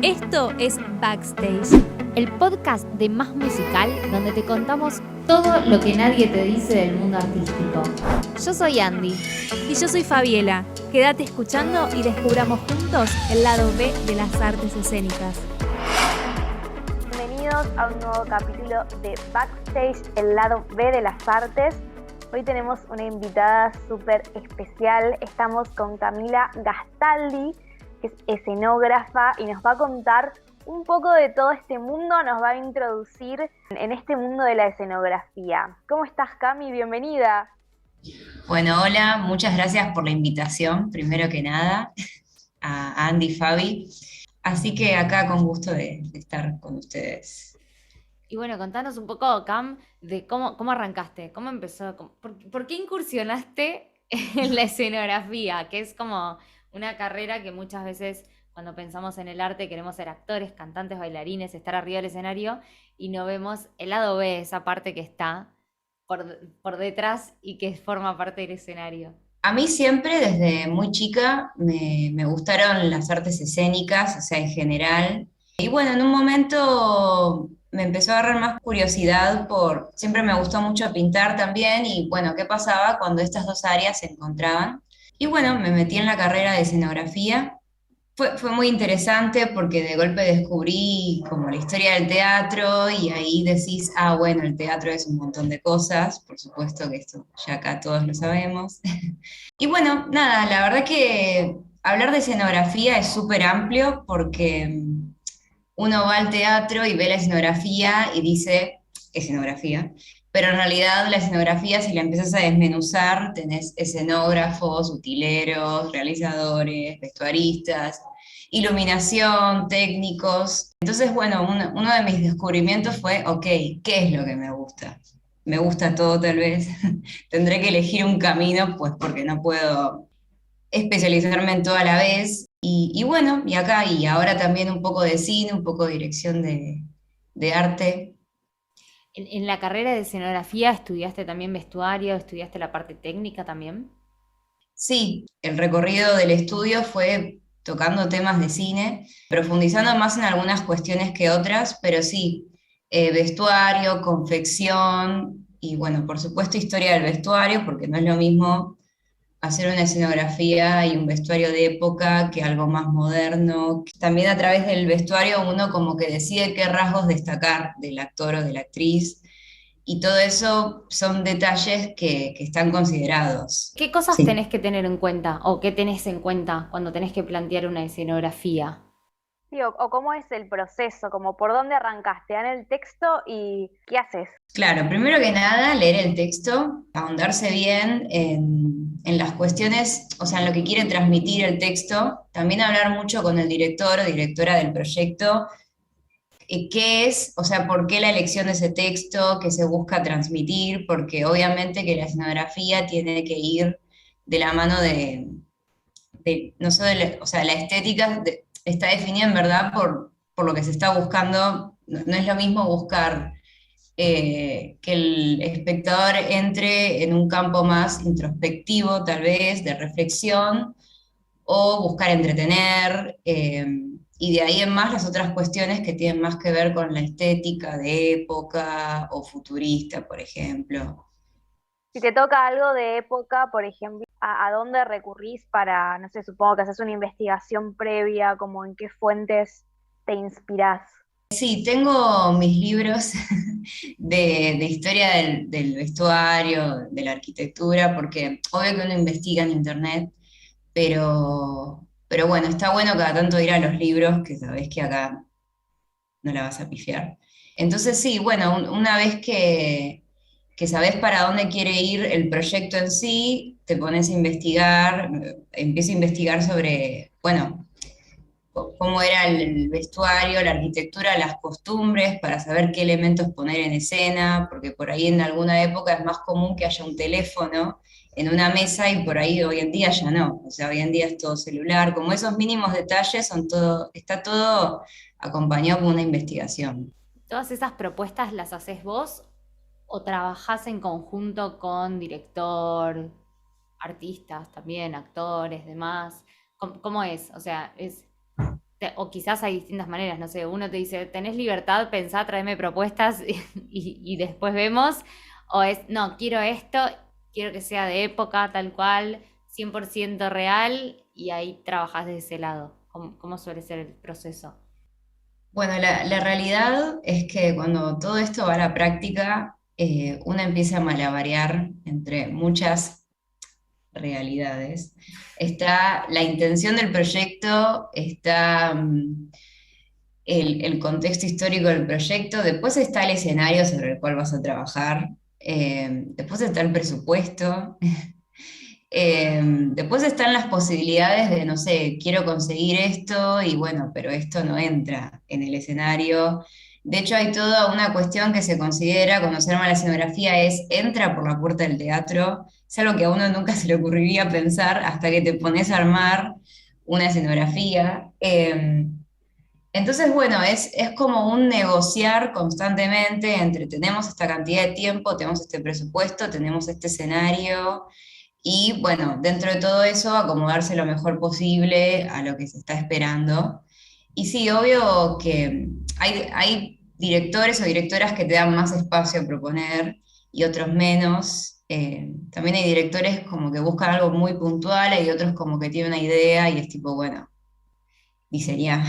Esto es Backstage, el podcast de Más Musical, donde te contamos todo lo que nadie te dice del mundo artístico. Yo soy Andy. y yo soy Fabiela. Quédate escuchando y descubramos juntos el lado B de las artes escénicas. Bienvenidos a un nuevo capítulo de Backstage, el lado B de las artes. Hoy tenemos una invitada súper especial. Estamos con Camila Gastaldi, que es escenógrafa y nos va a contar un poco de todo este mundo, nos va a introducir en este mundo de la escenografía. ¿Cómo estás, Cami? Bienvenida. Bueno, hola, muchas gracias por la invitación, primero que nada, a Andy y Fabi. Así que acá con gusto de estar con ustedes. Y bueno, contanos un poco, Cam, de cómo arrancaste, cómo empezó, por qué incursionaste en la escenografía, que es como una carrera que muchas veces cuando pensamos en el arte queremos ser actores, cantantes, bailarines, estar arriba del escenario y no vemos el lado B, esa parte que está por detrás y que forma parte del escenario. A mí siempre, desde muy chica, me gustaron las artes escénicas, o sea, en general. Y bueno, en un momento me empezó a agarrar más curiosidad siempre me gustó mucho pintar también, y bueno, ¿qué pasaba cuando estas dos áreas se encontraban? Y bueno, me metí en la carrera de escenografía. Fue muy interesante porque de golpe descubrí como la historia del teatro y ahí decís, ah, bueno, el teatro es un montón de cosas, por supuesto que esto ya acá todos lo sabemos. Y bueno, nada, la verdad que hablar de escenografía es súper amplio porque uno va al teatro y ve la escenografía y dice escenografía, pero en realidad la escenografía, si la empiezas a desmenuzar, tenés escenógrafos, utileros, realizadores, vestuaristas, iluminación, técnicos. Entonces, bueno, uno de mis descubrimientos fue, ok, ¿qué es lo que me gusta? Me gusta todo tal vez, tendré que elegir un camino, pues porque no puedo especializarme en todo a la vez. Y bueno, y acá y ahora también un poco de cine, un poco de dirección de arte. En la carrera de escenografía estudiaste también vestuario, estudiaste la parte técnica también. Sí, el recorrido del estudio fue tocando temas de cine, profundizando más en algunas cuestiones que otras, pero sí, vestuario, confección y bueno, por supuesto historia del vestuario, porque no es lo mismo hacer una escenografía y un vestuario de época que algo más moderno. También a través del vestuario uno como que decide qué rasgos destacar del actor o de la actriz, y todo eso son detalles que están considerados. ¿Qué cosas Sí. tenés que tener en cuenta o qué tenés en cuenta cuando tenés que plantear una escenografía? Sí, o cómo es el proceso, como por dónde arrancaste, dan el texto y ¿qué haces? Claro, primero que nada, leer el texto, ahondarse bien en las cuestiones, o sea, en lo que quiere transmitir el texto, también hablar mucho con el director o directora del proyecto, qué es, o sea, por qué la elección de ese texto, qué se busca transmitir, porque obviamente que la escenografía tiene que ir de la mano no solo o sea, la estética está definida en verdad por lo que se está buscando. No, no es lo mismo buscar que el espectador entre en un campo más introspectivo, tal vez, de reflexión, o buscar entretener, y de ahí en más las otras cuestiones que tienen más que ver con la estética de época o futurista, por ejemplo. Si te toca algo de época, por ejemplo, ¿a dónde recurrís para, no sé, supongo que haces una investigación previa, como en qué fuentes te inspirás? Sí, tengo mis libros de historia del vestuario, de la arquitectura, porque obvio que uno investiga en internet, pero bueno, está bueno cada tanto ir a los libros, que sabés que acá no la vas a pifiar. Entonces sí, bueno, una vez que sabes para dónde quiere ir el proyecto en sí, te pones a investigar, empiezo a investigar sobre, bueno, cómo era el vestuario, la arquitectura, las costumbres, para saber qué elementos poner en escena, porque por ahí en alguna época es más común que haya un teléfono en una mesa y por ahí hoy en día ya no. O sea, hoy en día es todo celular, como esos mínimos detalles son todo, está todo acompañado con una investigación. ¿Todas esas propuestas las haces vos o trabajás en conjunto con director, artistas también, actores, demás? ¿Cómo es? O sea, O quizás hay distintas maneras, no sé, uno te dice, tenés libertad, pensá, tráeme propuestas y después vemos, o es, no, quiero esto, quiero que sea de época, tal cual, 100% real, y ahí trabajas de ese lado. ¿Cómo suele ser el proceso? Bueno, la realidad es que cuando todo esto va a la práctica, uno empieza a malabarear entre muchas realidades. Está la intención del proyecto, está el contexto histórico del proyecto, después está el escenario sobre el cual vas a trabajar, después está el presupuesto, después están las posibilidades de, no sé, quiero conseguir esto y bueno, pero esto no entra en el escenario. De hecho, hay toda una cuestión que se considera cuando se arma la escenografía es, entra por la puerta del teatro. Es algo que a uno nunca se le ocurriría pensar hasta que te pones a armar una escenografía. Entonces, bueno, es como un negociar constantemente entre tenemos esta cantidad de tiempo, tenemos este presupuesto, tenemos este escenario, y bueno, dentro de todo eso, acomodarse lo mejor posible a lo que se está esperando. Y sí, obvio que hay directores o directoras que te dan más espacio a proponer y otros menos. También hay directores como que buscan algo muy puntual y otros como que tienen una idea y es tipo, bueno, diseñar.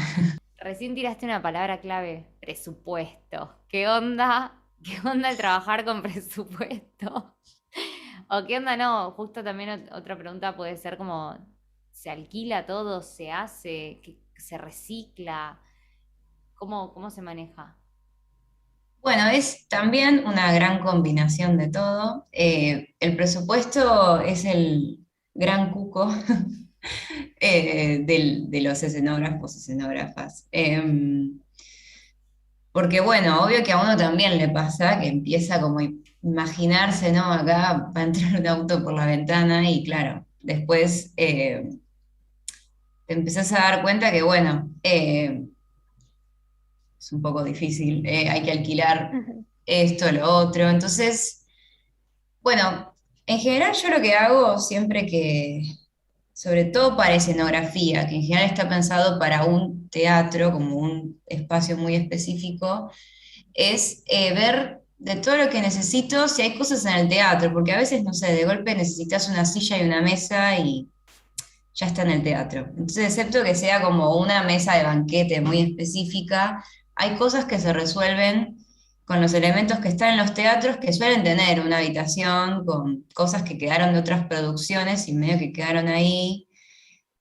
Recién tiraste una palabra clave, presupuesto. ¿Qué onda? ¿Qué onda el trabajar con presupuesto? ¿O qué onda? No, justo también otra pregunta puede ser como, ¿se alquila todo? ¿Se hace? ¿Se recicla? ¿Cómo se maneja? Bueno, es también una gran combinación de todo. El presupuesto es el gran cuco de los escenógrafos, escenógrafas. Porque bueno, obvio que a uno también le pasa que empieza como a imaginarse, ¿no? Acá va a entrar un auto por la ventana y claro, después te empezás a dar cuenta que bueno, es un poco difícil, hay que alquilar esto, lo otro. Entonces, bueno, en general yo lo que hago siempre que, sobre todo para escenografía, que en general está pensado para un teatro como un espacio muy específico, es ver de todo lo que necesito si hay cosas en el teatro, porque a veces, no sé, de golpe necesitas una silla y una mesa y ya está en el teatro. Entonces, excepto que sea como una mesa de banquete muy específica, hay cosas que se resuelven con los elementos que están en los teatros que suelen tener una habitación con cosas que quedaron de otras producciones y medio que quedaron ahí.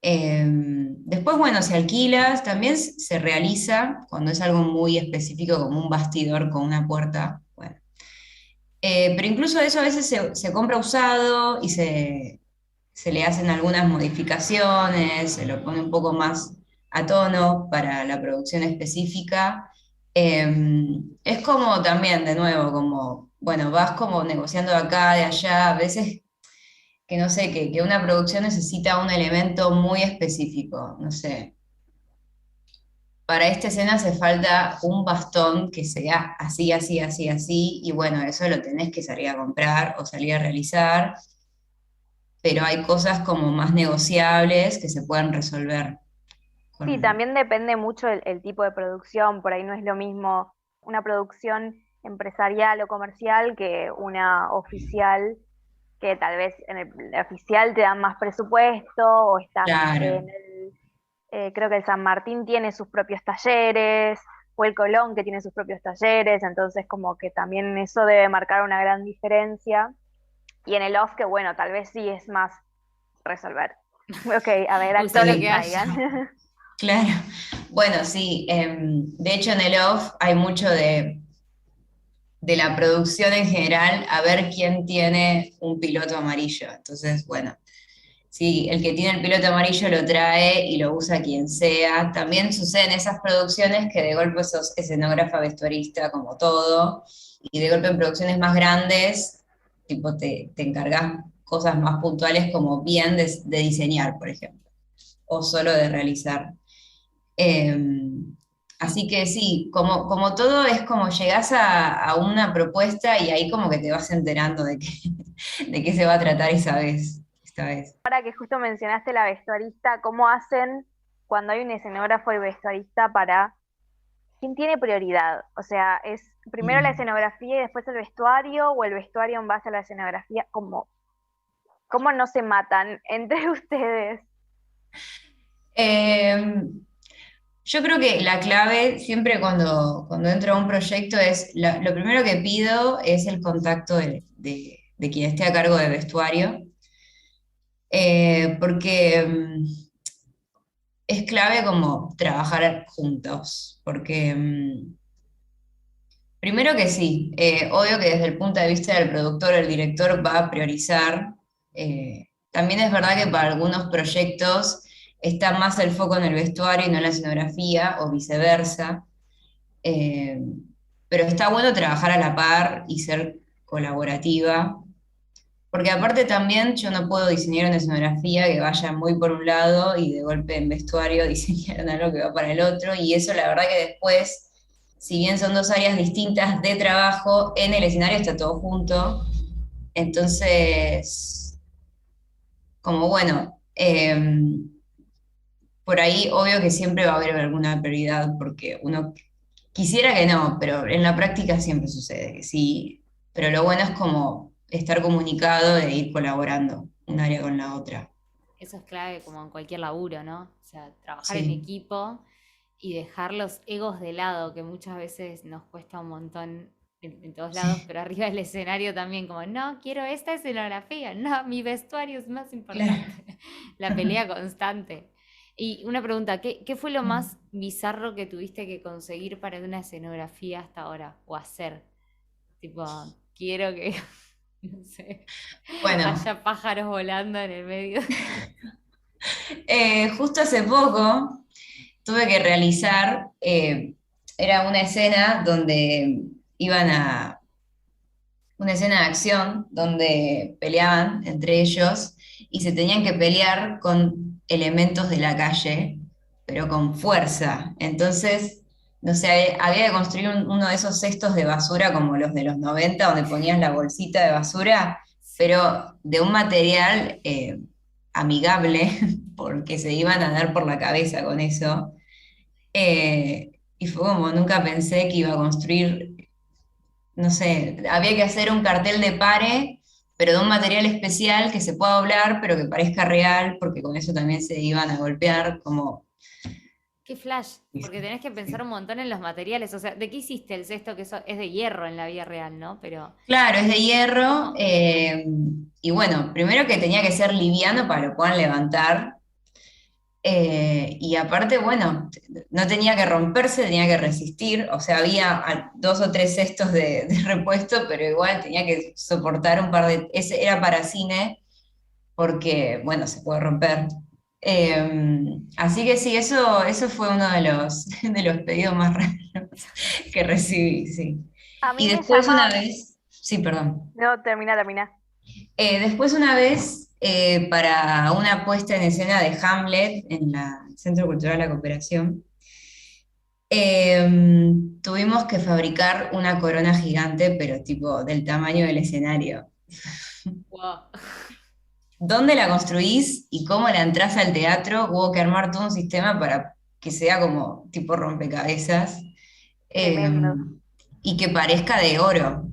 Después, bueno, se alquila, también se realiza cuando es algo muy específico como un bastidor con una puerta. Bueno. Pero incluso eso a veces se compra usado y se le hacen algunas modificaciones, se lo pone un poco más a tono para la producción específica. Es como también, de nuevo, como, bueno, vas como negociando de acá, de allá, a veces que no sé, que una producción necesita un elemento muy específico, no sé. Para esta escena hace falta un bastón que sea así, así, así, así, y bueno, eso lo tenés que salir a comprar o salir a realizar, pero hay cosas como más negociables que se pueden resolver Sí, con... también depende mucho el tipo de producción, por ahí no es lo mismo una producción empresarial o comercial que una oficial, que tal vez en el oficial te dan más presupuesto o estás Claro. en el, creo que el San Martín tiene sus propios talleres o el Colón que tiene sus propios talleres, entonces como que también eso debe marcar una gran diferencia. Y en el off que bueno, tal vez sí es más resolver. Ok, a ver, Usa lo actores que haya. traigan. Claro, bueno, sí, de hecho en el off hay mucho de la producción en general, a ver quién tiene un piloto amarillo. Entonces, bueno, sí, el que tiene el piloto amarillo lo trae y lo usa quien sea. También suceden esas producciones que de golpe sos escenógrafa, vestuarista, como todo, y de golpe en producciones más grandes, tipo te encargas cosas más puntuales como bien de diseñar, por ejemplo, o solo de realizar. Eh, Así que sí, como todo es como llegás a una propuesta y ahí como que te vas enterando de qué se va a tratar esta vez. Ahora que justo mencionaste la vestuarista, ¿cómo hacen cuando hay un escenógrafo y vestuarista para quién tiene prioridad. O sea, es primero la Mm. escenografía y después el vestuario, o el vestuario en base a la escenografía. ¿Cómo no se matan entre ustedes? Eh, yo creo que la clave siempre cuando entro a un proyecto es, lo primero que pido es el contacto de quien esté a cargo de vestuario, porque es clave como trabajar juntos, porque primero que sí, obvio que desde el punto de vista del productor, el director va a priorizar. También es verdad que para algunos proyectos está más el foco en el vestuario y no en la escenografía, o viceversa. Eh, pero está bueno trabajar a la par y ser colaborativa, porque aparte también yo no puedo diseñar una escenografía que vaya muy por un lado y de golpe en vestuario diseñar algo que va para el otro, y eso la verdad que después, si bien son dos áreas distintas de trabajo, en el escenario está todo junto, entonces, como bueno, por ahí obvio que siempre va a haber alguna prioridad, porque uno quisiera que no, pero en la práctica siempre sucede que sí, pero lo bueno es como estar comunicado e ir colaborando un área con la otra. Eso es clave como en cualquier laburo, ¿no? O sea, trabajar en Sí, equipo y dejar los egos de lado, que muchas veces nos cuesta un montón en todos lados, sí, pero arriba del escenario también como, no, quiero esta escenografía, no, mi vestuario es más claro. importante. La pelea constante. Y una pregunta, ¿qué fue lo más bizarro que tuviste que conseguir para una escenografía hasta ahora? O hacer. Tipo, quiero que, no sé, Bueno, haya pájaros volando en el medio. justo hace poco tuve que realizar, era una escena donde iban a, una escena de acción donde peleaban entre ellos y se tenían que pelear con elementos de la calle, pero con fuerza. Entonces, no sé, había que construir uno de esos cestos de basura como los de los 90 donde ponías la bolsita de basura, Sí. pero de un material amigable, porque se iban a dar por la cabeza con eso. Y fue como nunca pensé que iba a construir, no sé, había que hacer un cartel de pare, pero de un material especial que se pueda doblar, pero que parezca real, porque con eso también se iban a golpear, como... Qué flash, porque tenés que pensar un montón en los materiales. O sea, ¿de qué hiciste el cesto? Que eso es de hierro en la vida real, ¿no? Pero, Claro, es de hierro, ¿cómo? y bueno, primero que tenía que ser liviano para que lo puedan levantar, y aparte, bueno, no tenía que romperse, tenía que resistir, o sea, había dos o tres cestos de repuesto, pero igual tenía que soportar un par de... Ese era para cine, porque, bueno, se puede romper. Así que sí, eso fue uno de los pedidos más raros que recibí, sí. A Y mí me después una llama, vez, sí, perdón. no, termina. Después una vez, para una puesta en escena de Hamlet en la Centro Cultural La Cooperación, tuvimos que fabricar una corona gigante, pero tipo del tamaño del escenario. Wow. ¿Dónde la construís y cómo la entrás al teatro? Hubo que armar todo un sistema para que sea como tipo rompecabezas, eh, Tremendo. y que parezca de oro.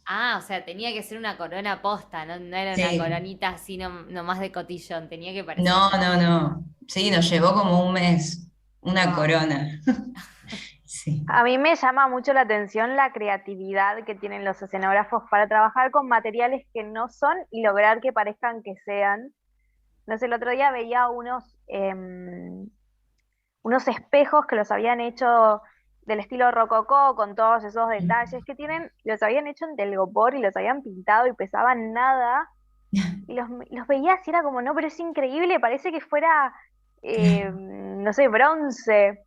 Ah, o sea, tenía que ser una corona posta, no, no era una Sí. coronita así nomás de cotillón, tenía que parecer No, una no, corona. no. Sí, nos llevó como un mes una Wow. corona. Sí. A mí me llama mucho la atención la creatividad que tienen los escenógrafos para trabajar con materiales que no son y lograr que parezcan que sean. No sé, el otro día veía unos espejos que los habían hecho del estilo rococó, con todos esos detalles que tienen, los habían hecho en telgopor y los habían pintado y pesaban nada. Y los veías y era como, no, pero es increíble, parece que fuera, no sé, bronce.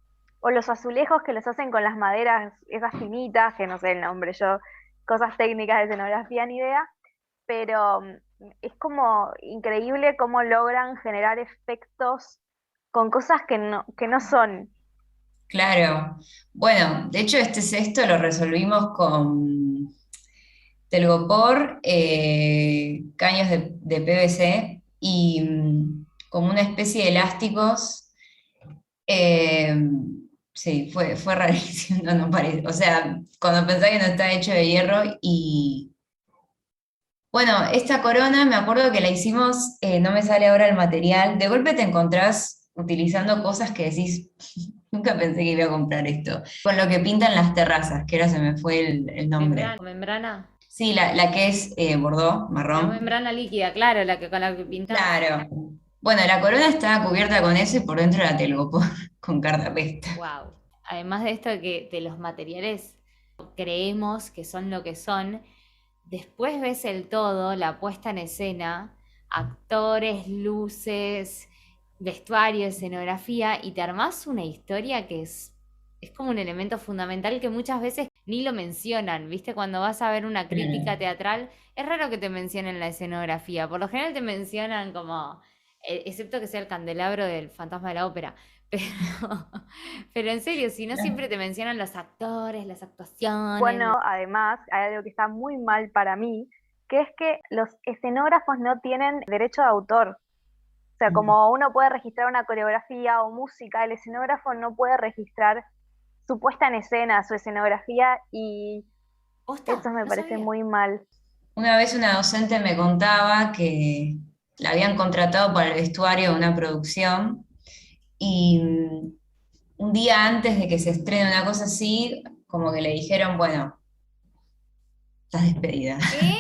O los azulejos que los hacen con las maderas, esas finitas, que no sé el nombre, yo, cosas técnicas de escenografía ni idea, pero es como increíble cómo logran generar efectos con cosas que no son. Claro. Bueno, de hecho este cesto lo resolvimos con telgopor, caños de PVC y como una especie de elásticos, Eh, sí, fue rarísimo, no parece. O sea, cuando pensé que no está hecho de hierro y bueno, esta corona me acuerdo que la hicimos, no me sale ahora el material. De golpe te encontrás utilizando cosas que decís, nunca pensé que iba a comprar esto. Con lo que pintan las terrazas, que ahora se me fue el nombre. Membrana. Sí, la que es bordó, La marrón. membrana líquida, claro, la que con la que pintás. Claro. Bueno, la corona está cubierta con eso y por dentro la telgopor con cartapesta. Wow. Además de esto de que de los materiales creemos que son lo que son, después ves el todo, la puesta en escena, actores, luces, vestuario, escenografía, y te armás una historia que es como un elemento fundamental que muchas veces ni lo mencionan, ¿viste? Cuando vas a ver una crítica Claro. teatral, es raro que te mencionen la escenografía. Por lo general te mencionan como, excepto que sea el candelabro del fantasma de la ópera, pero, pero en serio, si no siempre te mencionan los actores, las actuaciones. Bueno, además, hay algo que está muy mal para mí, que es que los escenógrafos no tienen derecho de autor. O sea, Mm. como uno puede registrar una coreografía o música, el escenógrafo no puede registrar su puesta en escena, su escenografía, y ¿Posta? eso me No parece sabía. muy mal. Una vez una docente me contaba que la habían contratado para el vestuario de una producción y un día antes de que se estrene una cosa así, como que le dijeron, bueno, estás despedida. ¿Qué?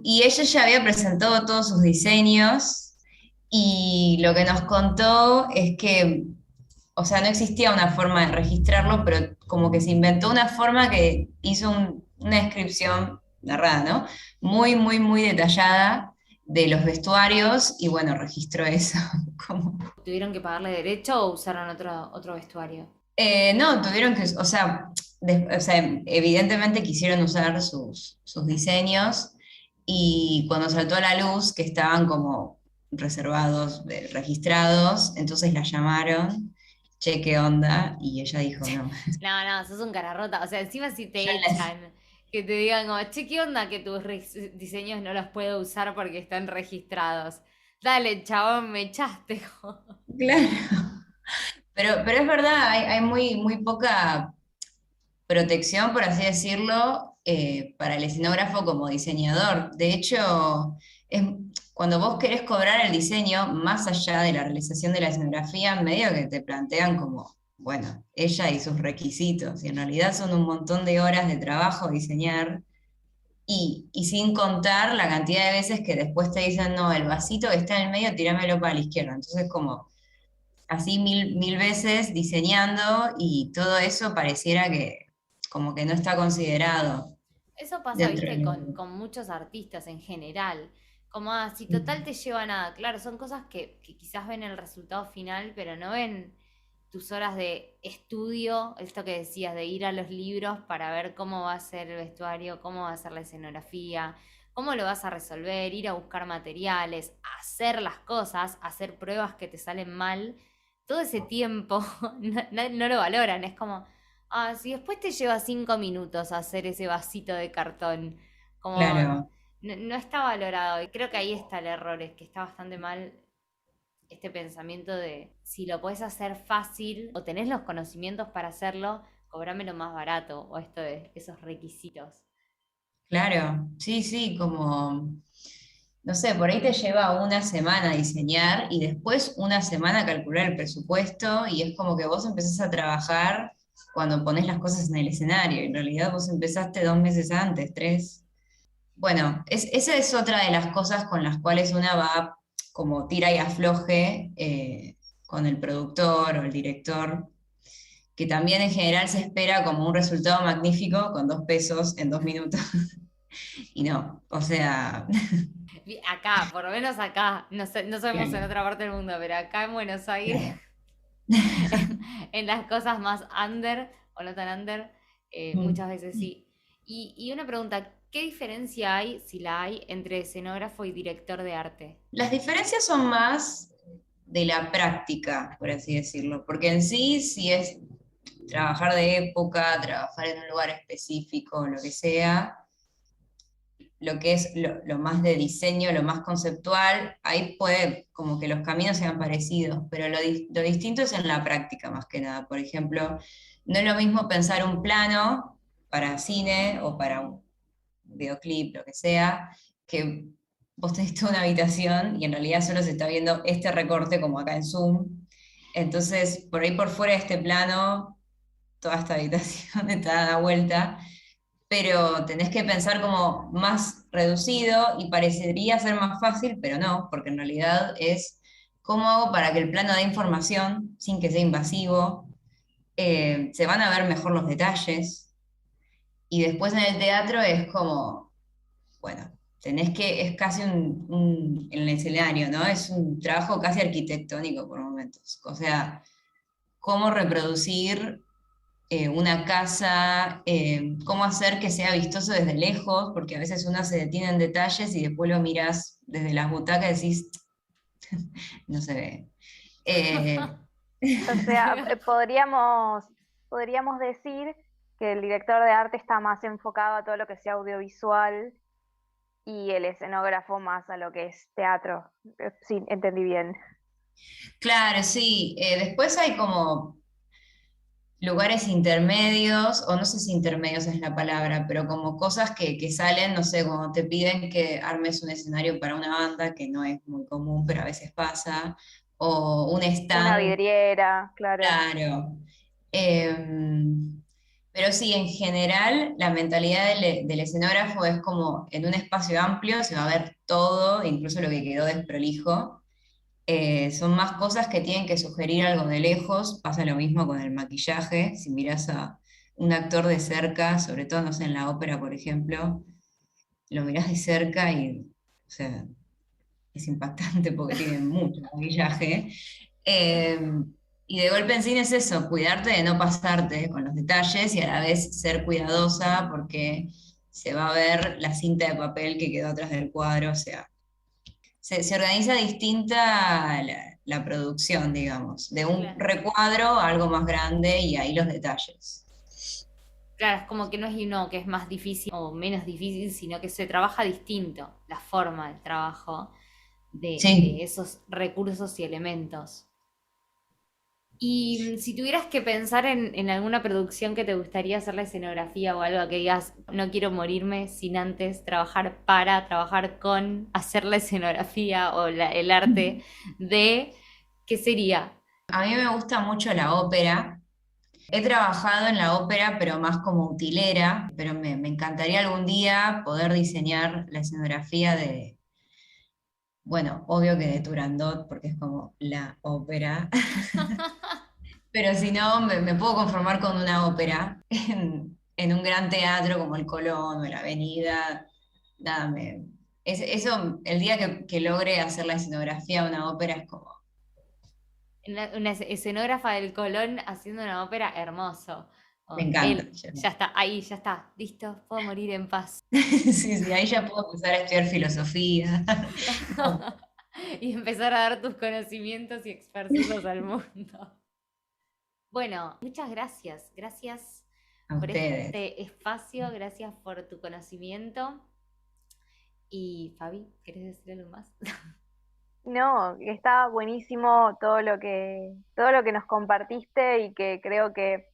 Y ella ya había presentado todos sus diseños y lo que nos contó es que, o sea, no existía una forma de registrarlo, pero como que se inventó una forma que hizo una descripción narrada, ¿no? Muy, muy, muy detallada de los vestuarios y bueno, registró eso. Como, ¿Tuvieron que pagarle derecho o usaron otro vestuario? no, tuvieron que, o sea, evidentemente quisieron usar sus diseños y cuando saltó a la luz que estaban como reservados, registrados, entonces la llamaron, che, ¿qué onda? Y ella dijo, no, No, no, sos un cara rota. O sea, encima si ya te las... echan, que te digan como, che, ¿qué onda que tus diseños no los puedo usar porque están registrados? Dale, chabón, me echaste. Claro, pero es verdad, hay muy, muy poca protección, por así decirlo, para el escenógrafo como diseñador. De hecho, es, cuando vos querés cobrar el diseño, más allá de la realización de la escenografía, medio que te plantean como, bueno, ella y sus requisitos, y en realidad son un montón de horas de trabajo diseñar, y sin contar la cantidad de veces que después te dicen, no, el vasito que está en el medio, tirámelo para la izquierda. Entonces, como así mil veces diseñando y todo eso pareciera que como que no está considerado Eso pasa, dentro viste, del... con muchos artistas en general. Como, ah, si total te lleva a nada. Claro, son cosas que quizás ven el resultado final, pero no ven tus horas de estudio, esto que decías, de ir a los libros para ver cómo va a ser el vestuario, cómo va a ser la escenografía, cómo lo vas a resolver, ir a buscar materiales, hacer las cosas, hacer pruebas que te salen mal. Todo ese tiempo no lo valoran. Es como, ah, si después te lleva 5 minutos hacer ese vasito de cartón, como Claro, no está valorado. Y creo que ahí está el error, es que está bastante mal este pensamiento de si lo puedes hacer fácil o tenés los conocimientos para hacerlo, cobrámelo más barato, o esto de esos requisitos. claro, sí, sí, como, no sé, por ahí te lleva una semana diseñar y después una semana calcular el presupuesto y es como que vos empezás a trabajar cuando pones las cosas en el escenario, y en realidad vos empezaste 2 meses antes, tres. Bueno, esa es otra de las cosas con las cuales una va como tira y afloje con el productor o el director, que también en general se espera como un resultado magnífico con 2 pesos en 2 minutos. Y no, o sea, Acá, por lo menos acá, no sé, no sabemos en claro, otra parte del mundo, pero acá en Buenos Aires, claro. en las cosas más under o no tan under, muchas veces sí. Y una pregunta, ¿qué diferencia hay, si la hay, entre escenógrafo y director de arte? Las diferencias son más de la práctica, por así decirlo, porque en sí, si es trabajar de época, trabajar en un lugar específico, lo que sea, lo que es lo más de diseño, lo más conceptual, ahí puede como que los caminos sean parecidos, pero lo distinto es en la práctica más que nada. Por ejemplo, no es lo mismo pensar un plano para cine o para un videoclip, lo que sea, que vos tenés toda una habitación y en realidad solo se está viendo este recorte como acá en Zoom. Entonces, por ahí por fuera de este plano, toda esta habitación está dada vuelta, pero tenés que pensar como más reducido y parecería ser más fácil, pero no, porque en realidad es cómo hago para que el plano dé información sin que sea invasivo. Se van a ver mejor los detalles, y después en el teatro es como, bueno, es casi en el escenario, ¿no? Es un trabajo casi arquitectónico por momentos. O sea, cómo reproducir una casa, cómo hacer que sea vistoso desde lejos, porque a veces uno se detiene en detalles y después lo miras desde las butacas y decís, no se ve. O sea, podríamos decir que el director de arte está más enfocado a todo lo que sea audiovisual y el escenógrafo más a lo que es teatro. Sí, entendí bien. Claro, sí. Después hay como lugares intermedios, o no sé si intermedios es la palabra, pero como cosas que salen, no sé, cuando te piden que armes un escenario para una banda, que no es muy común, pero a veces pasa, o un Una stand, vidriera, claro. claro. Pero sí, en general, la mentalidad del escenógrafo es como en un espacio amplio se va a ver todo, incluso lo que quedó desprolijo. Son más cosas que tienen que sugerir algo de lejos. Pasa lo mismo con el maquillaje. Si miras a un actor de cerca, sobre todo, no sé, en la ópera, por ejemplo, lo mirás de cerca y, o sea, es impactante porque tiene mucho maquillaje. Eh, y de golpe en cine es eso, cuidarte de no pasarte con los detalles y a la vez ser cuidadosa porque se va a ver la cinta de papel que quedó atrás del cuadro, o sea, se organiza distinta la producción, digamos, de un Claro. recuadro a algo más grande y ahí los detalles. Claro, es como que no es uno que es más difícil o menos difícil, sino que se trabaja distinto, la forma del trabajo de Sí. esos recursos y elementos. Y si tuvieras que pensar en alguna producción que te gustaría hacer la escenografía o algo que digas, no quiero morirme sin antes trabajar con, hacer la escenografía o el arte de, ¿qué sería? A mí me gusta mucho la ópera. He trabajado en la ópera, pero más como utilera, pero me encantaría algún día poder diseñar la escenografía de, bueno, obvio que de Turandot, porque es como la ópera, pero si no, me puedo conformar con una ópera en un gran teatro como el Colón o la Avenida. Nada, eso, el día que logre hacer la escenografía de una ópera es como, Una escenógrafa del Colón haciendo una ópera hermoso. me Oh, encanta. él, ya está, ahí, ya está, listo, puedo morir en paz. Sí, sí, ahí ya puedo empezar a estudiar filosofía. Y empezar a dar tus conocimientos y esparcirlos al mundo. Bueno, muchas gracias. Gracias A por ustedes. este espacio, gracias por tu conocimiento. Y Fabi, ¿querés decir algo más? No, está buenísimo todo lo que nos compartiste y que creo que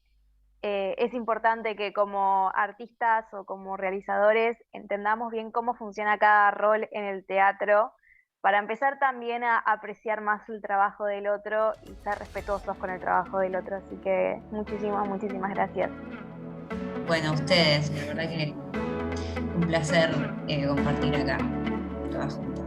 es importante que como artistas o como realizadores entendamos bien cómo funciona cada rol en el teatro para empezar también a apreciar más el trabajo del otro y ser respetuosos con el trabajo del otro. Así que muchísimas, muchísimas gracias. Bueno, a ustedes, la verdad que un placer compartir acá, todas juntas.